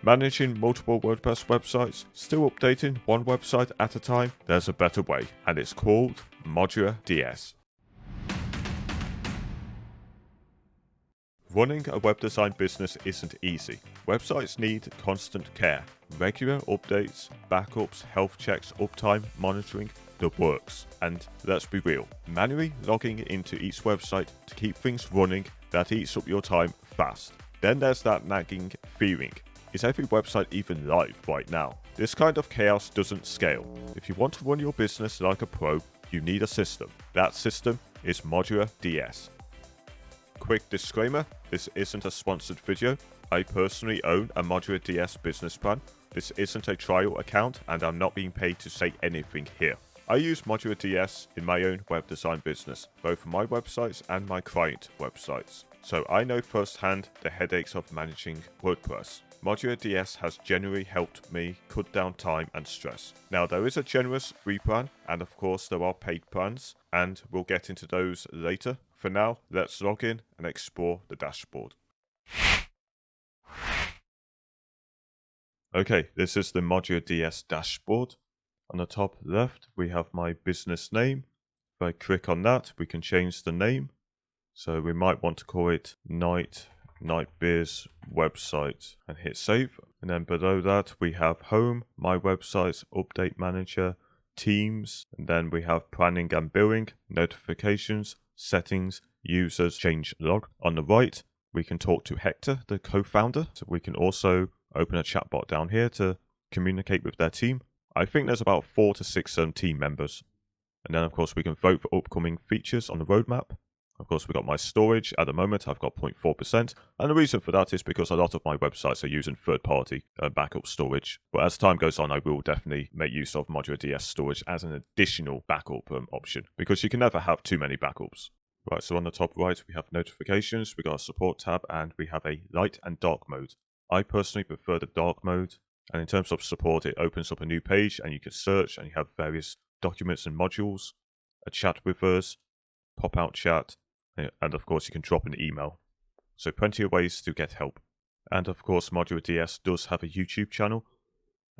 Managing multiple WordPress websites, still updating one website at a time? There's a better way, and it's called Modula DS. Running a web design business isn't easy. Websites need constant care, regular updates, backups, health checks, uptime, monitoring, the works. And let's be real, manually logging into each website to keep things running, that eats up your time fast. Then there's that nagging feeling. Is every website even live right now? This kind of chaos doesn't scale. If you want to run your business like a pro, you need a system. That system is Modula DS. Quick disclaimer, this isn't a sponsored video. I personally own a Modula DS business plan. This isn't a trial account and I'm not being paid to say anything here. I use Modula DS in my own web design business, both my websites and my client websites. So I know firsthand the headaches of managing WordPress. Modula DS has generally helped me cut down time and stress. Now there is a generous free plan and of course there are paid plans and we'll get into those later. For now, let's log in and explore the dashboard. Okay, this is the Modula DS dashboard. On the top left, we have my business name. If I click on that, we can change the name. So we might want to call it Nightbiz website and hit save. And then below that, we have home, my websites, update manager, teams, and then we have planning and billing, notifications, settings, users, change log. On the right, we can talk to Hector, the co-founder. So we can also open a chatbot down here to communicate with their team. I think there's about 4 to 6 team members. And then of course we can vote for upcoming features on the roadmap. Of course we've got my storage. At the moment I've got 0.4%. And the reason for that is because a lot of my websites are using third-party backup storage. But as time goes on, I will definitely make use of Modula DS storage as an additional backup option. Because you can never have too many backups. Right, so on the top right we have notifications, we got a support tab, and we have a light and dark mode. I personally prefer the dark mode. And in terms of support, it opens up a new page and you can search and you have various documents and modules, a chat with us, pop-out chat, and of course you can drop an email. So plenty of ways to get help. And of course Modula DS does have a YouTube channel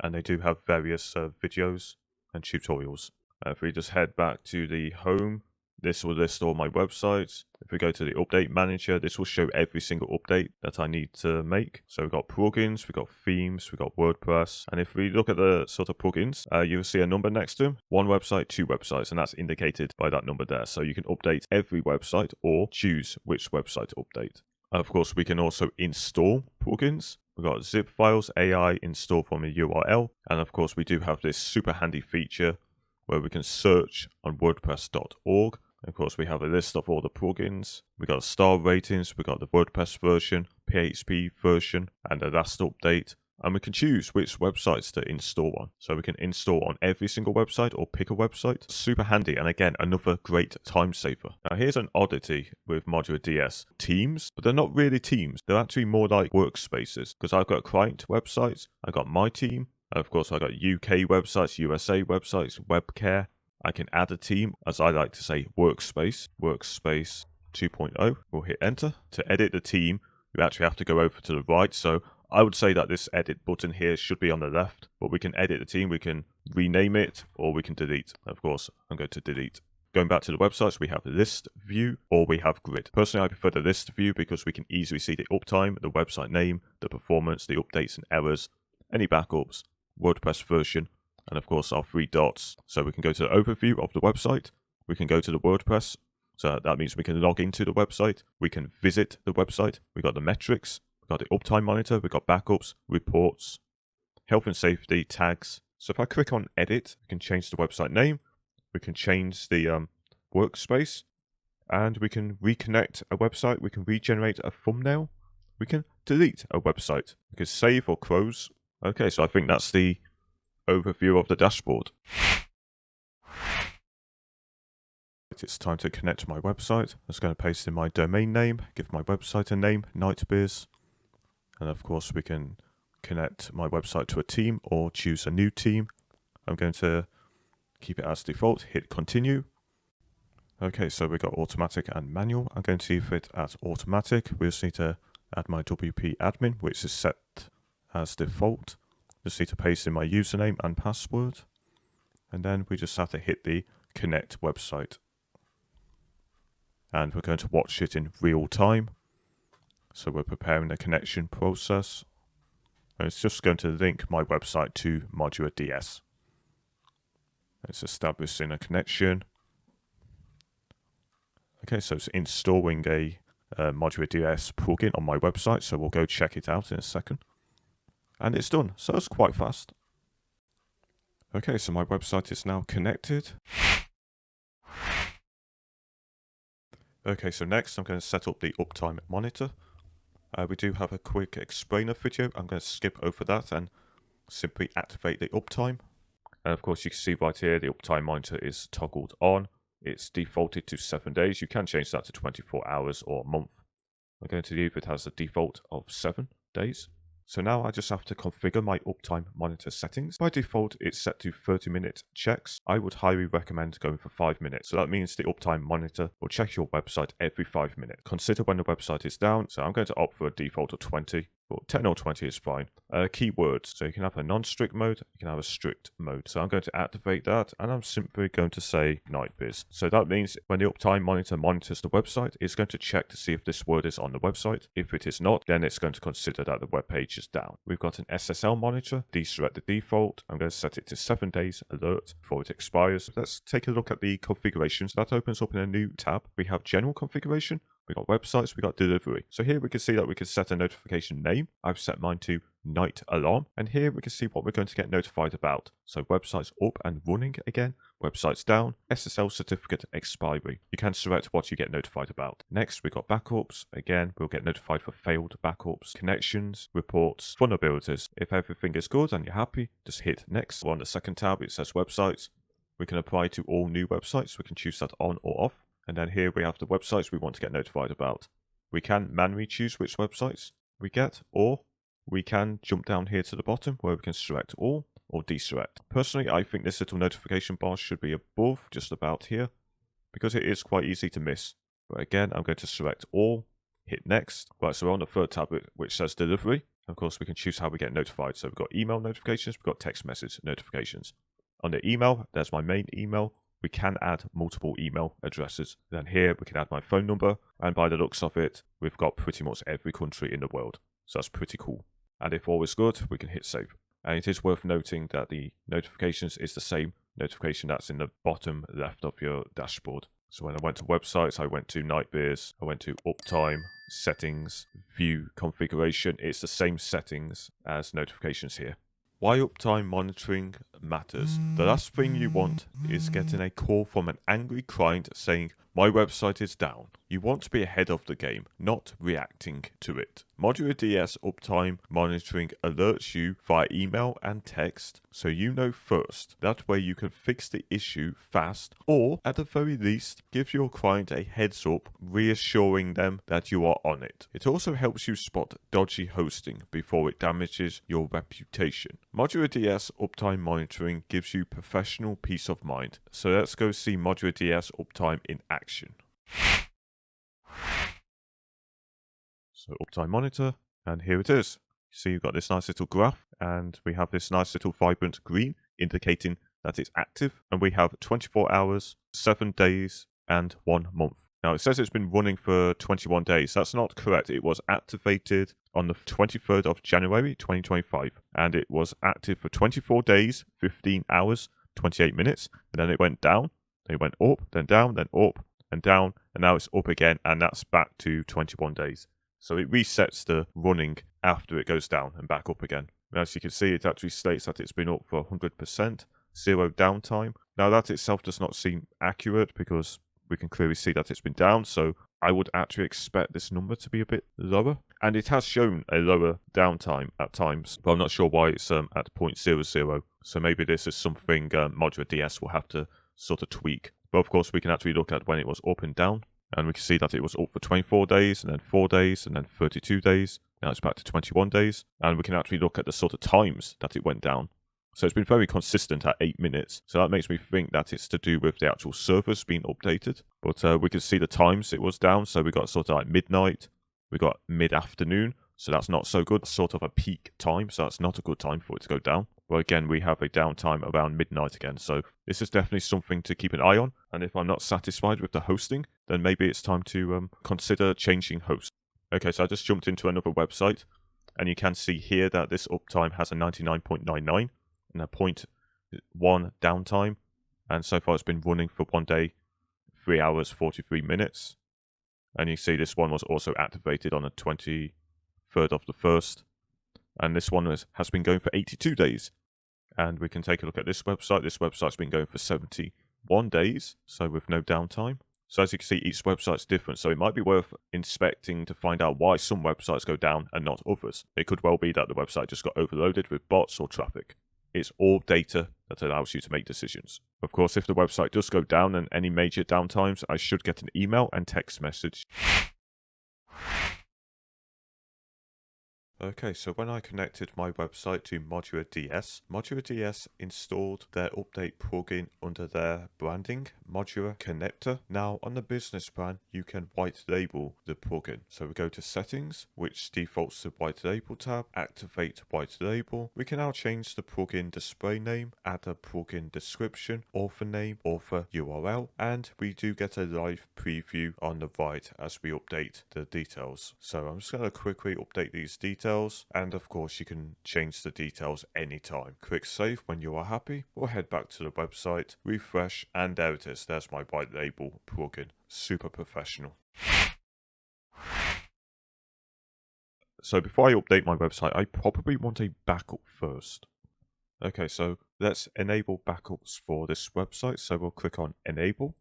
and they do have various videos and tutorials. If we just head back to the home, this will list all my websites. If we go to the update manager, this will show every single update that I need to make. So we've got plugins, we've got themes, we've got WordPress. And if we look at the sort of plugins, you'll see a number next to them. 1 website, 2 websites, and that's indicated by that number there. So you can update every website or choose which website to update. Of course, we can also install plugins. We've got zip files, AI, install from a URL. And of course, we do have this super handy feature where we can search on WordPress.org. Of course, we have a list of all the plugins. We got star ratings, we got the WordPress version, PHP version, and the last update. And we can choose which websites to install on. So we can install on every single website or pick a website. Super handy, and again, another great time saver. Now here's an oddity with Modula DS. Teams, but they're not really teams. They're actually more like workspaces. Because I've got client websites, I've got my team, and of course I've got UK websites, USA websites, webcare. I can add a team, as I like to say, workspace 2.0. We'll hit enter. To edit the team, you actually have to go over to the right. So I would say that this edit button here should be on the left, but we can edit the team. We can rename it or we can delete. Of course, I'm going to delete. Going back to the websites, we have list view or we have grid. Personally, I prefer the list view because we can easily see the uptime, the website name, the performance, the updates and errors, any backups, WordPress version, and of course our 3 dots. So we can go to the overview of the website. We can go to the WordPress. So that means we can log into the website. We can visit the website. We got the metrics. We got the uptime monitor. We got backups, reports, health and safety, tags. So if I click on edit, we can change the website name. We can change the workspace. And we can reconnect a website. We can regenerate a thumbnail. We can delete a website. We can save or close. Okay, so I think that's the overview of the dashboard. It's time to connect to my website. I'm just going to paste in my domain name, give my website a name, Nightbiz. And of course we can connect my website to a team or choose a new team. I'm going to keep it as default, hit continue. Okay, so we got automatic and manual. I'm going to leave it at automatic. We just need to add my WP admin, which is set as default. Just need to paste in my username and password. And then we just have to hit the connect website. And we're going to watch it in real time. So we're preparing the connection process. And it's just going to link my website to Modula DS. It's establishing a connection. Okay, so it's installing a Modula DS plugin on my website, so we'll go check it out in a second. And it's done, so it's quite fast. Okay, so my website is now connected. Okay, so next I'm going to set up the Uptime monitor. We do have a quick explainer video. I'm going to skip over that and simply activate the Uptime. And of course you can see right here the Uptime monitor is toggled on. It's defaulted to 7 days. You can change that to 24 hours or a month. I'm going to leave it as a default of 7 days. So now I just have to configure my Uptime monitor settings. By default, it's set to 30-minute checks. I would highly recommend going for 5 minutes. So that means the Uptime monitor will check your website every 5 minutes. Consider when the website is down. So I'm going to opt for a default of 20. But 10 or 20 is fine. Keywords. So you can have a non-strict mode, you can have a strict mode. So I'm going to activate that, and I'm simply going to say nightbiz. So that means when the Uptime monitor monitors the website, it's going to check to see if this word is on the website. If it is not, then it's going to consider that the web page is down. We've got an SSL monitor, deselect the default. I'm going to set it to 7 days alert before it expires. Let's take a look at the configurations. That opens up in a new tab. We have general configuration. We got websites, we got delivery. So here we can see that we can set a notification name. I've set mine to night alarm. And here we can see what we're going to get notified about. So websites up and running again, websites down, SSL certificate expiry. You can select what you get notified about. Next, we got backups. Again, we'll get notified for failed backups, connections, reports, vulnerabilities. If everything is good and you're happy, just hit next. On the second tab, it says websites. We can apply to all new websites. We can choose that on or off. And then here we have the websites we want to get notified about. We can manually choose which websites we get, or we can jump down here to the bottom where we can select all or deselect. Personally, I think this little notification bar should be above, just about here, because it is quite easy to miss. But again, I'm going to select all, hit next. Right, so we're on the third tab which says delivery. Of course, we can choose how we get notified. So we've got email notifications, we've got text message notifications. On the email, there's my main email. We can add multiple email addresses. Then here we can add my phone number, and by the looks of it, we've got pretty much every country in the world. So that's pretty cool. And if all is good, we can hit save. And it is worth noting that the notifications is the same notification that's in the bottom left of your dashboard. So when I went to websites, I went to Nightbeers, I went to Uptime, settings, view configuration. It's the same settings as notifications here. Why Uptime monitoring matters. The last thing you want is getting a call from an angry client saying, "My website is down." You want to be ahead of the game, not reacting to it. Modula DS Uptime monitoring alerts you via email and text, so you know first. That way you can fix the issue fast, or at the very least, give your client a heads up, reassuring them that you are on it. It also helps you spot dodgy hosting before it damages your reputation. Modula DS Uptime monitoring gives you professional peace of mind. So let's go see Modula DS Uptime in action. So Uptime monitor, and here it is. So you've got this nice little graph, and we have this nice little vibrant green indicating that it's active, and we have 24 hours, 7 days, and 1 month. Now it says it's been running for 21 days. That's not correct. It was activated on the 23rd of January 2025, and it was active for 24 days, 15 hours, 28 minutes, and then it went down, then it went up, then down, then up, and down, and now it's up again, and that's back to 21 days. So it resets the running after it goes down and back up again. And as you can see, it actually states that it's been up for 100%, 0 downtime. Now that itself does not seem accurate because we can clearly see that it's been down, so I would actually expect this number to be a bit lower. And it has shown a lower downtime at times, but I'm not sure why it's at 0.00. So maybe this is something Modula DS will have to sort of tweak. But of course, we can actually look at when it was up and down. And we can see that it was up for 24 days, and then 4 days, and then 32 days. Now it's back to 21 days. And we can actually look at the sort of times that it went down. So it's been very consistent at 8 minutes. So that makes me think that it's to do with the actual servers being updated. But we can see the times it was down. So we got sort of like midnight. We got mid-afternoon. So that's not so good. Sort of a peak time, so that's not a good time for it to go down. But again, we have a downtime around midnight again, so this is definitely something to keep an eye on. And if I'm not satisfied with the hosting, then maybe it's time to consider changing host. Okay, so I just jumped into another website, and you can see here that this uptime has a 99.99 and a 0.1 downtime. And so far it's been running for 1 day, 3 hours, 43 minutes. And you see this one was also activated on the 23rd of the 1st. And this one has been going for 82 days. And we can take a look at this website. This website's been going for 71 days, so with no downtime. So as you can see, each website's different, so it might be worth inspecting to find out why some websites go down and not others. It could well be that the website just got overloaded with bots or traffic. It's all data that allows you to make decisions. Of course, if the website does go down and any major downtimes, I should get an email and text message. Okay, so when I connected my website to Modula DS, Modula DS installed their update plugin under their branding, Modula Connector. Now, on the business plan, you can white label the plugin. So we go to settings, which defaults to white label tab, activate white label. We can now change the plugin display name, add a plugin description, author name, author URL, and we do get a live preview on the right as we update the details. So I'm just going to quickly update these details. And of course you can change the details anytime. Click save when you are happy, or head back to the website, refresh, and there it is. There's my white label plugin. Super professional. So before I update my website, I probably want a backup first. Okay, so let's enable backups for this website. So we'll click on enable.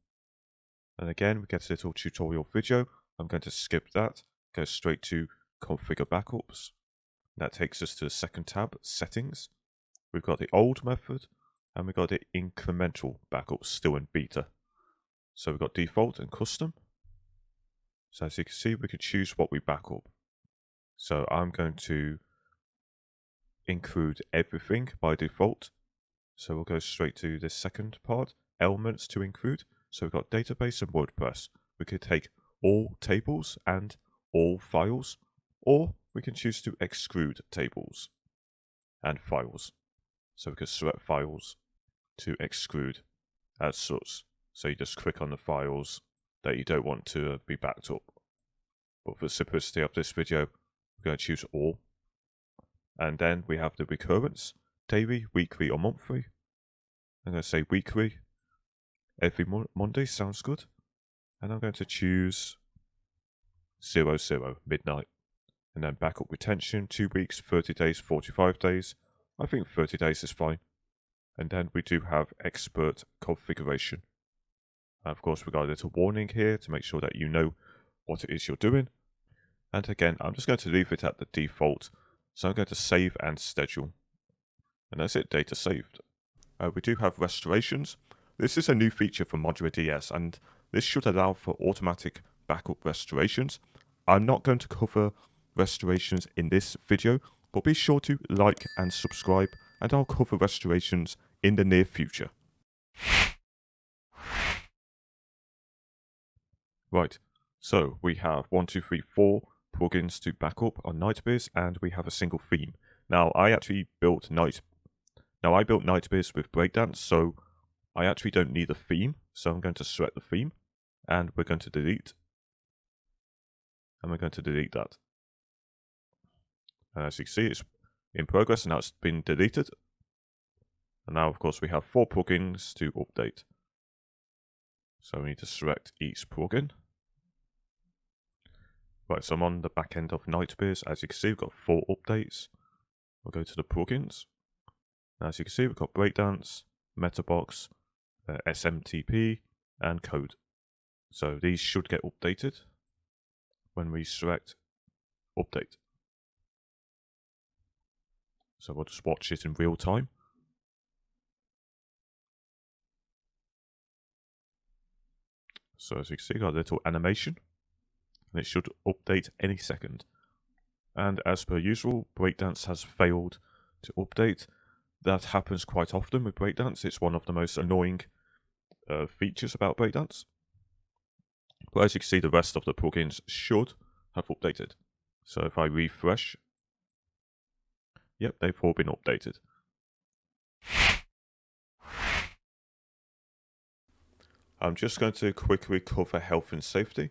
And again, we get a little tutorial video. I'm going to skip that, go straight to configure backups. That takes us to the second tab, settings. We've got the old method and we've got the incremental backup still in beta. So we've got default and custom. So as you can see, we can choose what we back up. So I'm going to include everything by default. So we'll go straight to the second part, elements to include. So we've got database and WordPress. We could take all tables and all files, or we can choose to exclude tables and files. So we can select files to exclude as such. So you just click on the files that you don't want to be backed up. But for the simplicity of this video, we're going to choose all. And then we have the recurrence, daily, weekly, or monthly. I'm going to say weekly. Every Monday sounds good. And I'm going to choose 00, midnight. And then backup retention, 2 weeks, 30 days, 45 days. I think 30 days is fine. And then we do have expert configuration. And of course, we've got a little warning here to make sure that you know what it is you're doing. And again, I'm just going to leave it at the default. So I'm going to save and schedule. And that's it, data saved. We do have restorations. This is a new feature for Modula DS, and this should allow for automatic backup restorations. I'm not going to cover restorations in this video, but be sure to like and subscribe, and I'll cover restorations in the near future. Right, so we have 1, 2, 3, 4 plugins to backup on Nightbiz, and we have a single theme. Now I built Nightbiz with Breakdance, so I actually don't need a theme. So I'm going to select the theme, and we're going to delete, and we're going to delete that. And as you can see, it's in progress, and now it's been deleted. And now, of course, we have 4 plugins to update. So we need to select each plugin. Right, so I'm on the back end of Nightbiz. As you can see, we've got 4 updates. We'll go to the plugins. And as you can see, we've got Breakdance, Metabox, SMTP, and Code. So these should get updated when we select Update. So we'll just watch it in real time. So as you can see, we've got a little animation, and it should update any second. And as per usual, Breakdance has failed to update. That happens quite often with Breakdance. It's one of the most annoying features about Breakdance. But as you can see, the rest of the plugins should have updated. So if I refresh, yep, they've all been updated. I'm just going to quickly cover health and safety.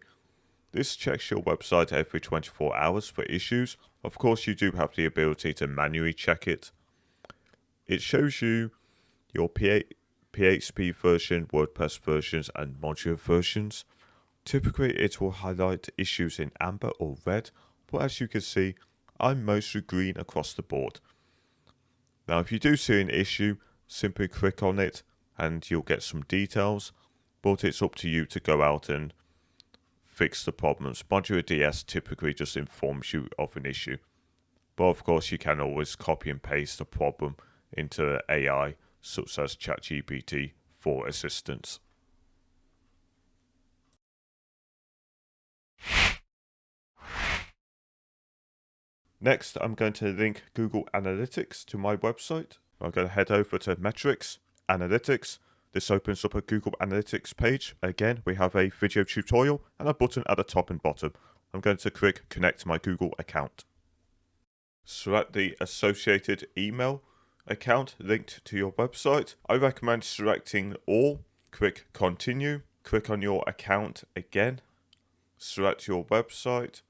This checks your website every 24 hours for issues. Of course, you do have the ability to manually check it. It shows you your PHP version, WordPress versions, and Modula versions. Typically, it will highlight issues in amber or red, but as you can see, I'm mostly green across the board. Now, if you do see an issue, simply click on it and you'll get some details, but it's up to you to go out and fix the problems. Modula DS typically just informs you of an issue, but of course you can always copy and paste the problem into AI such as ChatGPT for assistance. Next, I'm going to link Google Analytics to my website. I'm going to head over to Metrics, Analytics. This opens up a Google Analytics page. Again, we have a video tutorial and a button at the top and bottom. I'm going to click Connect my Google account. Select the associated email account linked to your website. I recommend selecting all. Click Continue. Click on your account again. Select your website.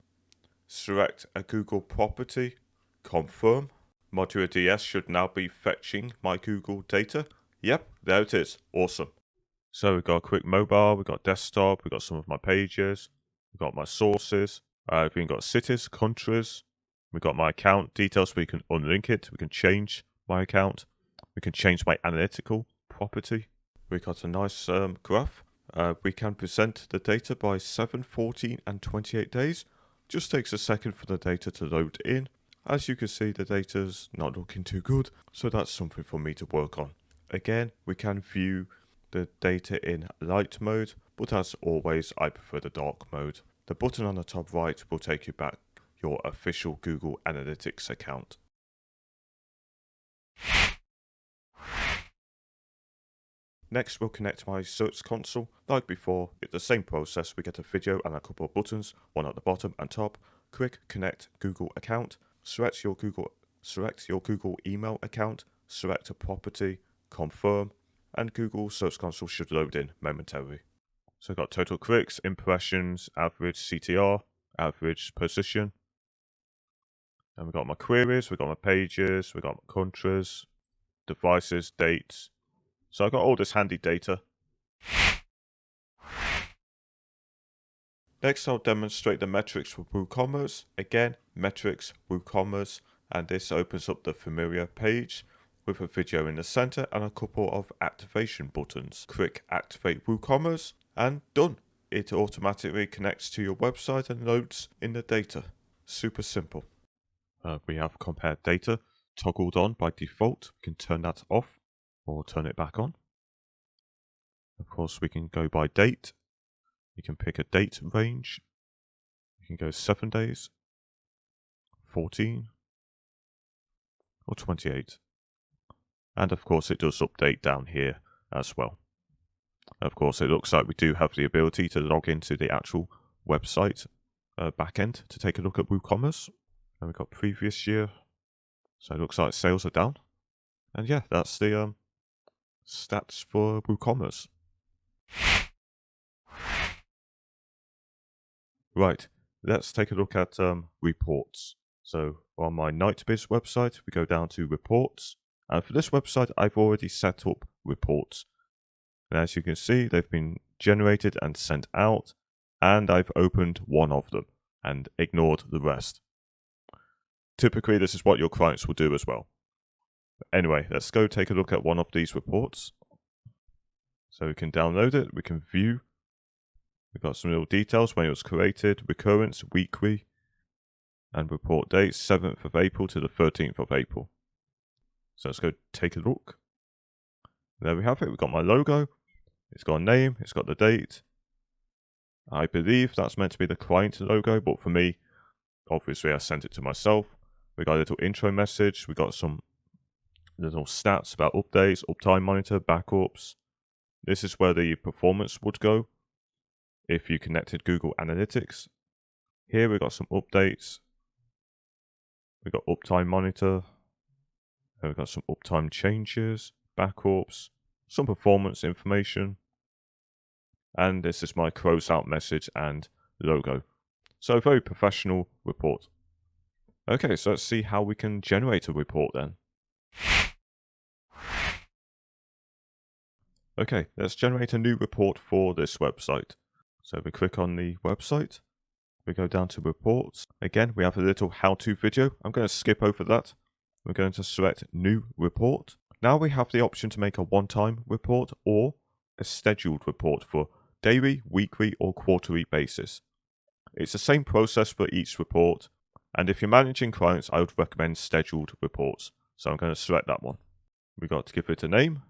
Select a Google property. Confirm. Modula DS should now be fetching my Google data. Yep, there it is. Awesome. So we've got a quick mobile, we've got desktop, we've got some of my pages, we've got my sources, we've even got cities, countries, we've got my account details, we can unlink it, we can change my account, we can change my analytical property. We've got a nice graph. We can present the data by 7, 14 and 28 days. Just takes a second for the data to load in. As you can see, the data's not looking too good, so that's something for me to work on. Again, we can view the data in light mode, but as always, I prefer the dark mode. The button on the top right will take you back your official Google Analytics account. Next, we'll connect my Search Console. Like before, it's the same process. We get a video and a couple of buttons, one at the bottom and top. Click Connect Google Account. Select your Google email account. Select a property. Confirm. And Google Search Console should load in momentarily. So I've got total clicks, impressions, average CTR, average position. And we've got my queries, we've got my pages, we've got my countries, devices, dates. So I've got all this handy data. Next, I'll demonstrate the metrics for WooCommerce. Again, metrics, WooCommerce, and this opens up the familiar page with a video in the center and a couple of activation buttons. Click Activate WooCommerce and done. It automatically connects to your website and loads in the data. Super simple. We have compared data toggled on by default. We can turn that off or turn it back on. Of course, we can go by date. You can pick a date range. You can go 7 days, 14, or 28. And of course, it does update down here as well. Of course, it looks like we do have the ability to log into the actual website backend to take a look at WooCommerce. And we've got previous year. So it looks like sales are down. And yeah, that's the stats for WooCommerce. Right, let's take a look at reports. So on my NightBiz website, we go down to reports. And for this website, I've already set up reports. And as you can see, they've been generated and sent out. And I've opened one of them and ignored the rest. Typically, this is what your clients will do as well. Anyway, let's go take a look at one of these reports. So we can download it, we can view. We've got some little details, when it was created, recurrence, weekly, and report date, 7th of April to the 13th of April. So let's go take a look. There we have it, we've got my logo, it's got a name, it's got the date. I believe that's meant to be the client logo, but for me, obviously I sent it to myself. We got a little intro message, we got some little stats about updates, uptime monitor, backups. This is where the performance would go if you connected Google Analytics. Here we've got some updates, We've got Uptime Monitor. We've got some Uptime changes, backups, some performance information. And this is my close out message and logo. So a very professional report. Okay, so let's see how we can generate a report then. Okay, let's generate a new report for this website. So we click on the website, we go down to reports. Again, we have a little how-to video. I'm going to skip over that. We're going to select new report. Now we have the option to make a one-time report or a scheduled report for daily, weekly, or quarterly basis. It's the same process for each report. And if you're managing clients, I would recommend scheduled reports. So I'm going to select that one. We got to give it a name.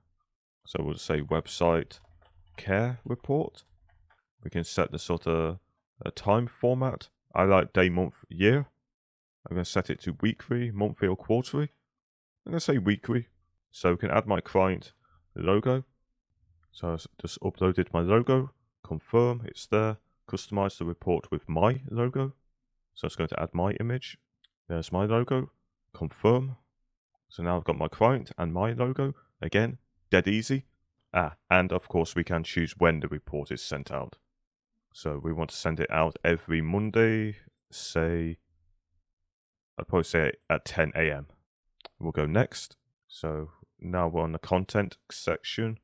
So we'll say website care report. We can set the sort of a time format. I like day, month, year. I'm going to set it to weekly, monthly, or quarterly. I'm going to say weekly. So we can add my client logo. So I just uploaded my logo. Confirm, it's there. Customize the report with my logo. So it's going to add my image. There's my logo. Confirm. So now I've got my client and my logo. Again, dead easy. And of course we can choose when the report is sent out. So we want to send it out every Monday, I'd probably say at 10 AM. We'll go next. So now we're on the content section.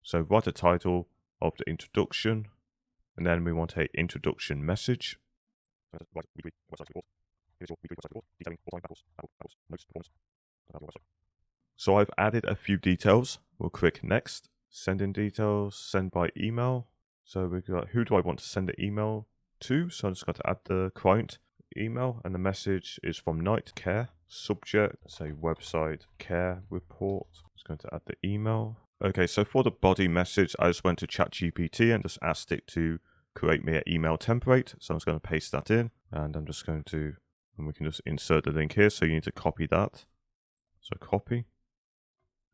So write a title of the introduction, and then we want an introduction message. So I've added a few details. We'll click next. Send in details, send by email. So we've got who do I want to send the email to? So I'm just going to add the client email, and the message is from Night Care. Subject, say website care report. Just going to add the email. Okay, so for the body message, I just went to ChatGPT and just asked it to create me an email template. So I'm just going to paste that in, and I'm just going to, and we can just insert the link here. So you need to copy that. So copy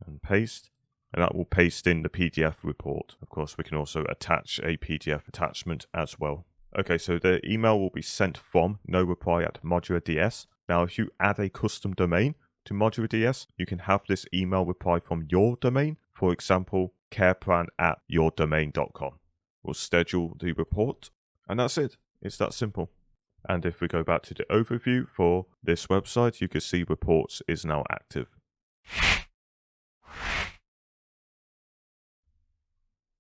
and paste. And that will paste in the PDF report. Of course, we can also attach a PDF attachment as well. Okay, so the email will be sent from noreply@Modula DS. Now, if you add a custom domain to Modula DS, you can have this email reply from your domain. For example, careplan@yourdomain.com. We'll schedule the report, and that's it. It's that simple. And if we go back to the overview for this website, you can see reports is now active.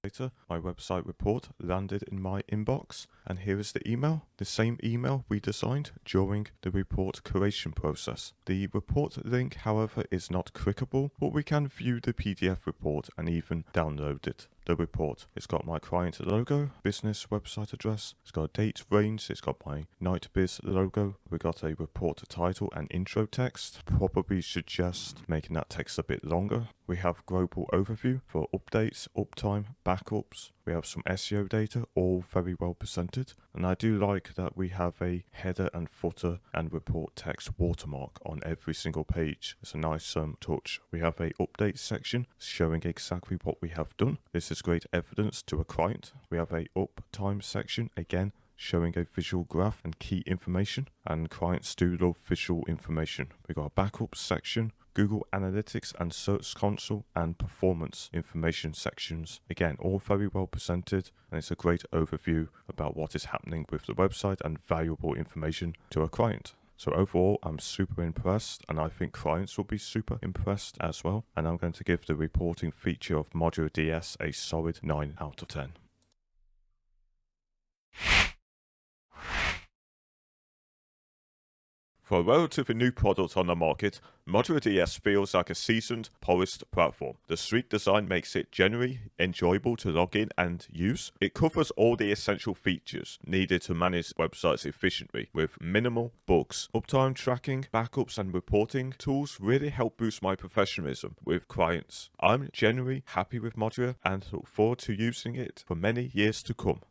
Later, my website report landed in my inbox, and here is the email, the same email we designed during the report creation process. The report link, however, is not clickable, but we can view the PDF report and even download it. The report, it's got my client logo, business website address, it's got a date range, it's got my NightBiz logo, we got a report title and intro text. Probably suggest making that text a bit longer. We have global overview for updates, uptime, backups. We have some SEO data, all very well presented. And I do like that we have a header and footer and report text watermark on every single page. It's a nice touch. We have a update section showing exactly what we have done. This is great evidence to a client. We have a uptime section, again, showing a visual graph and key information. And clients do love visual information. We've got a backup section, Google Analytics and Search Console, and performance information sections. Again, all very well presented, and it's a great overview about what is happening with the website and valuable information to a client. So overall, I'm super impressed, and I think clients will be super impressed as well. And I'm going to give the reporting feature of Modula DS a solid 9 out of 10. For a relatively new product on the market, Modula DS feels like a seasoned, polished platform. The sleek design makes it generally enjoyable to log in and use. It covers all the essential features needed to manage websites efficiently, with minimal bugs. Uptime tracking, backups, and reporting tools really help boost my professionalism with clients. I'm generally happy with Modula and look forward to using it for many years to come.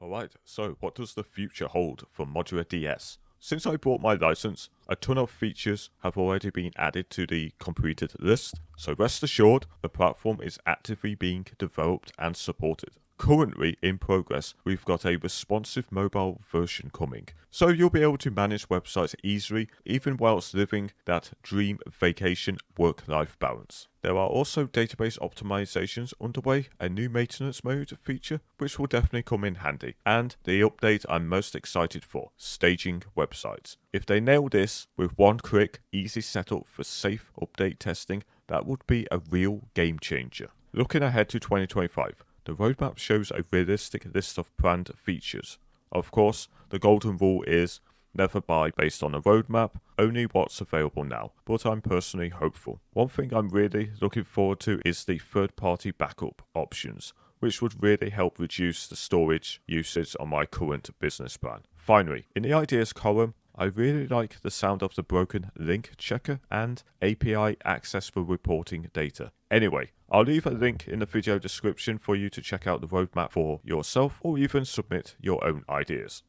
Alright, so what does the future hold for Modula DS? Since I bought my license, a ton of features have already been added to the completed list, so rest assured the platform is actively being developed and supported. Currently in progress, we've got a responsive mobile version coming, so you'll be able to manage websites easily even whilst living that dream vacation work-life balance. There are also database optimizations underway, a new maintenance mode feature which will definitely come in handy, and the update I'm most excited for, staging websites. If they nail this with one quick, easy setup for safe update testing, that would be a real game changer. Looking ahead to 2025, the roadmap shows a realistic list of planned features. Of course, the golden rule is never buy based on a roadmap, only what's available now, but I'm personally hopeful. One thing I'm really looking forward to is the third-party backup options, which would really help reduce the storage usage on my current business plan. Finally, in the ideas column, I really like the sound of the broken link checker and API access for reporting data. Anyway, I'll leave a link in the video description for you to check out the roadmap for yourself or even submit your own ideas.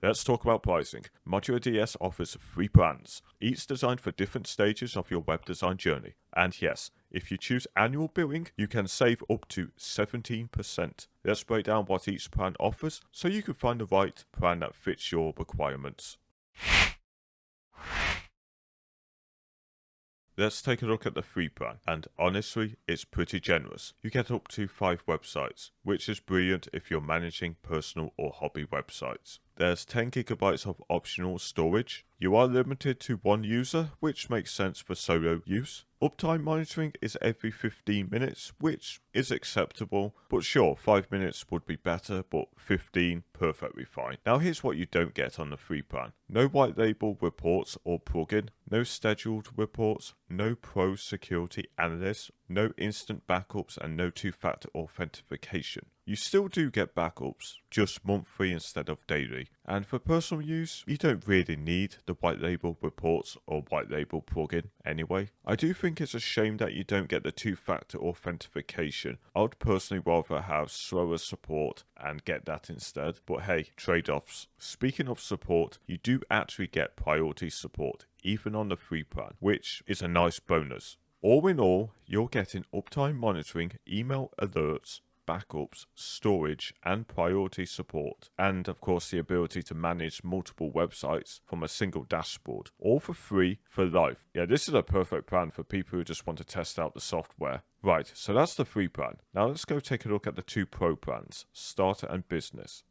Let's talk about pricing. Modula DS offers 3 plans, each designed for different stages of your web design journey. And yes, if you choose annual billing, you can save up to 17%. Let's break down what each plan offers so you can find the right plan that fits your requirements. Let's take a look at the free plan, and honestly, it's pretty generous. You get up to 5 websites, which is brilliant if you're managing personal or hobby websites. There's 10 GB of optional storage. You are limited to 1 user, which makes sense for solo use. Uptime monitoring is every 15 minutes, which is acceptable, but sure, 5 minutes would be better, but 15, perfectly fine. Now here's what you don't get on the free plan. No white label reports or plugin, no scheduled reports, no pro security analyst, no instant backups, and no two-factor authentication. You still do get backups, just monthly instead of daily. And for personal use, you don't really need the white label reports or white label plugin anyway. I do think it's a shame that you don't get the two-factor authentication. I would personally rather have slower support and get that instead. But hey, trade-offs. Speaking of support, you do actually get priority support, even on the free plan, which is a nice bonus. All in all, you're getting uptime monitoring, email alerts, backups, storage, and priority support, and of course the ability to manage multiple websites from a single dashboard, all for free for life. Yeah, this is a perfect plan for people who just want to test out the software. Right, so that's the free plan. Now let's go take a look at the 2 pro plans, Starter and Business.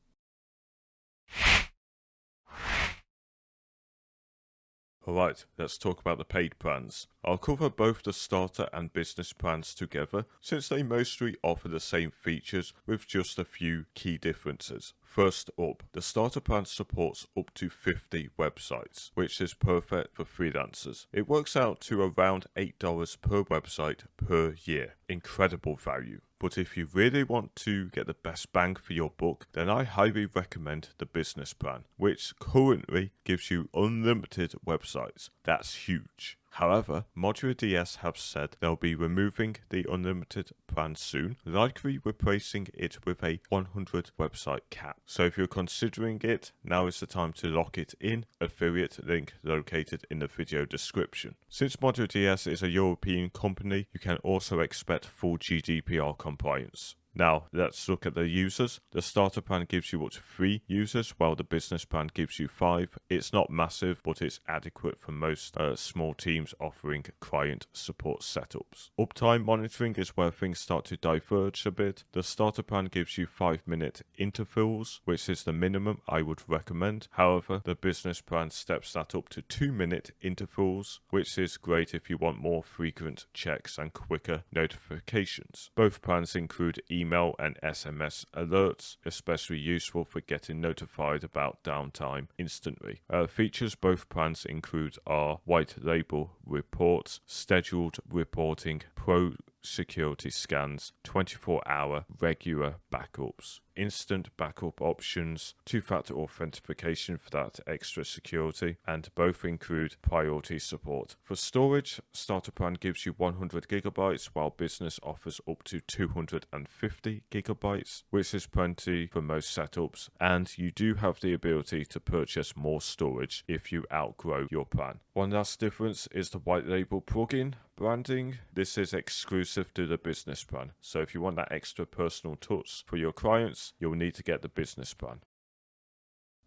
Alright, let's talk about the paid plans. I'll cover both the starter and business plans together, since they mostly offer the same features with just a few key differences. First up, the starter plan supports up to 50 websites, which is perfect for freelancers. It works out to around $8 per website per year. Incredible value. But if you really want to get the best bang for your buck, then I highly recommend the business plan, which currently gives you unlimited websites. That's huge. However, Modula DS have said they'll be removing the unlimited plan soon, likely replacing it with a 100 website cap. So if you're considering it, now is the time to lock it in. Affiliate link located in the video description. Since Modula DS is a European company, you can also expect full GDPR compliance. Now, let's look at the users. The starter plan gives you up to 3 users, while the business plan gives you 5. It's not massive, but it's adequate for most small teams offering client support setups. Uptime monitoring is where things start to diverge a bit. The starter plan gives you 5-minute intervals, which is the minimum I would recommend. However, the business plan steps that up to 2-minute intervals, which is great if you want more frequent checks and quicker notifications. Both plans include email and SMS alerts, especially useful for getting notified about downtime instantly. Features both plans include are white label reports, scheduled reporting, pro security scans, 24-hour regular backups, instant backup options, two-factor authentication for that extra security, and both include priority support. For storage, starter plan gives you 100 gigabytes, while business offers up to 250 gigabytes, which is plenty for most setups, and you do have the ability to purchase more storage if you outgrow your plan. One last difference is the white label plugin. branding, this is exclusive to the business plan. So if you want that extra personal touch for your clients, you'll need to get the business plan.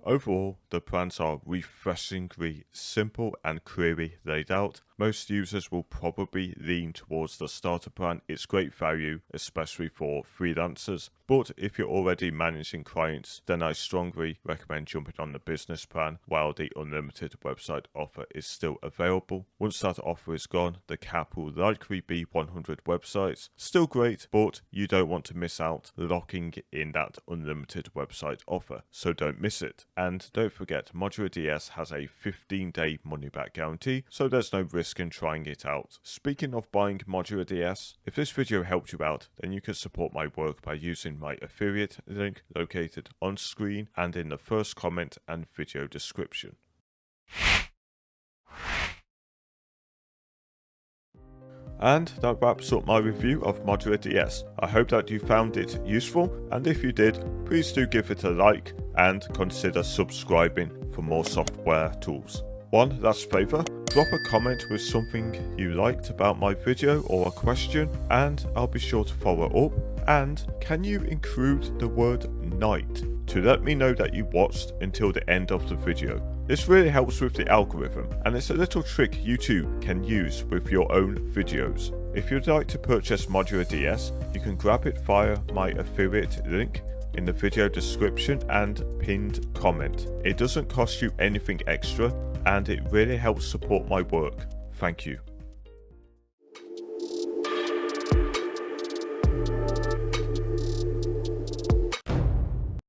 Overall, the plans are refreshingly simple and clearly laid out. Most users will probably lean towards the starter plan. It's great value, especially for freelancers. But if you're already managing clients, then I strongly recommend jumping on the business plan while the unlimited website offer is still available. Once that offer is gone, the cap will likely be 100 websites. Still great, but you don't want to miss out locking in that unlimited website offer, so don't miss it. And don't forget, Modula DS has a 15-day money-back guarantee, so there's no risk in trying it out. Speaking of buying Modula DS, if this video helped you out, then you can support my work by using my affiliate link located on screen and in the first comment and video description. And that wraps up my review of Modula DS. I hope that you found it useful, and if you did, please do give it a like and consider subscribing for more software tools. One last favour, drop a comment with something you liked about my video or a question, and I'll be sure to follow up. And can you include the word night to let me know that you watched until the end of the video? This really helps with the algorithm, and it's a little trick you too can use with your own videos. If you'd like to purchase Modula DS, you can grab it via my affiliate link in the video description and pinned comment. It doesn't cost you anything extra, and it really helps support my work. Thank you.